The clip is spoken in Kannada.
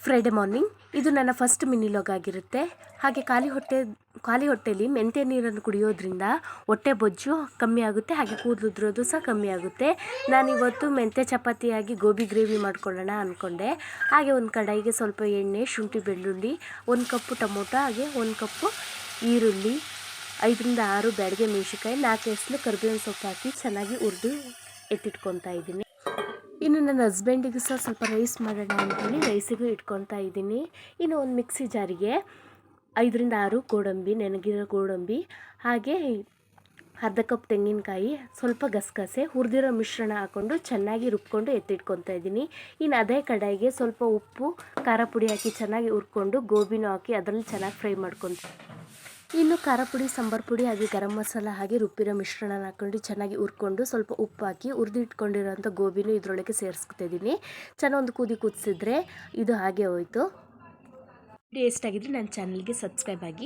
ಫ್ರೈಡೆ ಮಾರ್ನಿಂಗ್ ಇದು ನನ್ನ ಫಸ್ಟ್ ಮಿನಿ ಲಾಗ್ ಆಗಿರುತ್ತೆ. ಹಾಗೆ ಖಾಲಿ ಹೊಟ್ಟೆಯಲ್ಲಿ ಮೆಂತ್ಯ ನೀರನ್ನು ಕುಡಿಯೋದ್ರಿಂದ ಹೊಟ್ಟೆ ಬೊಜ್ಜು ಕಮ್ಮಿ ಆಗುತ್ತೆ, ಹಾಗೆ ಕೂದಲು ಉದುರೋದು ಸಹ ಕಮ್ಮಿ ಆಗುತ್ತೆ. ನಾನಿವತ್ತು ಮೆಂತ್ಯ ಚಪಾತಿಯಾಗಿ ಗೋಬಿ ಗ್ರೇವಿ ಮಾಡ್ಕೊಳ್ಳೋಣ ಅಂದ್ಕೊಂಡೆ. ಹಾಗೆ ಒಂದು ಕಡಾಯಿಗೆ ಸ್ವಲ್ಪ ಎಣ್ಣೆ, ಶುಂಠಿ, ಬೆಳ್ಳುಳ್ಳಿ, 1 ಕಪ್ಪು ಟೊಮೊಟೊ, ಹಾಗೆ 1 ಕಪ್ಪು ಈರುಳ್ಳಿ, 5 ರಿಂದ 6 ಬ್ಯಾಡಗೆ ಮೆಣಸಿನ್ಕಾಯಿ, 4 ಎಸಳು ಕರಿಬೇವಿನ ಸೊಪ್ಪು ಹಾಕಿ ಚೆನ್ನಾಗಿ ಹುರಿದು ಎತ್ತಿಟ್ಕೊತಾ ಇದ್ದೀನಿ. ಇನ್ನು ನನ್ನ ಹಸ್ಬೆಂಡಿಗೂ ಸಹ ಸ್ವಲ್ಪ ರೈಸ್ ಮಾಡೋಣ ಅಂಥೇಳಿ ರೈಸಿಗೂ ಇಟ್ಕೊತಾ ಇದ್ದೀನಿ. ಇನ್ನು ಒಂದು ಮಿಕ್ಸಿ ಜಾರಿಗೆ 5 ರಿಂದ 6 ಗೋಡಂಬಿ, ನೆನೆಗಿರೋ ಗೋಡಂಬಿ, ಹಾಗೆ ಅರ್ಧ ಕಪ್ ತೆಂಗಿನಕಾಯಿ, ಸ್ವಲ್ಪ ಗಸಗಸೆ, ಹುರಿದಿರೋ ಮಿಶ್ರಣ ಹಾಕ್ಕೊಂಡು ಚೆನ್ನಾಗಿ ರುಬ್ಕೊಂಡು ಎತ್ತಿಟ್ಕೊತಾ ಇದ್ದೀನಿ. ಇನ್ನು ಅದೇ ಕಡಾಯಿಗೆ ಸ್ವಲ್ಪ ಉಪ್ಪು, ಖಾರ ಪುಡಿ ಹಾಕಿ ಚೆನ್ನಾಗಿ ಹುರ್ಕೊಂಡು ಗೋಬಿನೂ ಹಾಕಿ ಅದರಲ್ಲಿ ಚೆನ್ನಾಗಿ ಫ್ರೈ ಮಾಡ್ಕೊತೀನಿ. ಇನ್ನು ಖಾರ ಪುಡಿ, ಸಾಂಬಾರು ಪುಡಿ, ಹಾಗೆ ಗರಂ ಮಸಾಲ ಹಾಕಿ ರುಬ್ಬಿರೋ ಮಿಶ್ರಣ ಹಾಕ್ಕೊಂಡು ಚೆನ್ನಾಗಿ ಹುರ್ಕೊಂಡು ಸ್ವಲ್ಪ ಉಪ್ಪು ಹಾಕಿ ಹುರಿದಿಟ್ಕೊಂಡಿರೋಂಥ ಗೋಬಿನೂ ಇದರೊಳಗೆ ಸೇರಿಸ್ಕೊತಿದ್ದೀನಿ. ಚೆನ್ನಾಗಿ ಒಂದು ಕುದಿಸಿದ್ರೆ ಇದು ಹಾಗೆ ಹೋಯಿತು. ವಿಡಿಯೋ ಇಷ್ಟ ಆಗಿದ್ರೆ ನನ್ನ ಚಾನಲ್ಗೆ ಸಬ್ಸ್ಕ್ರೈಬ್ ಆಗಿ.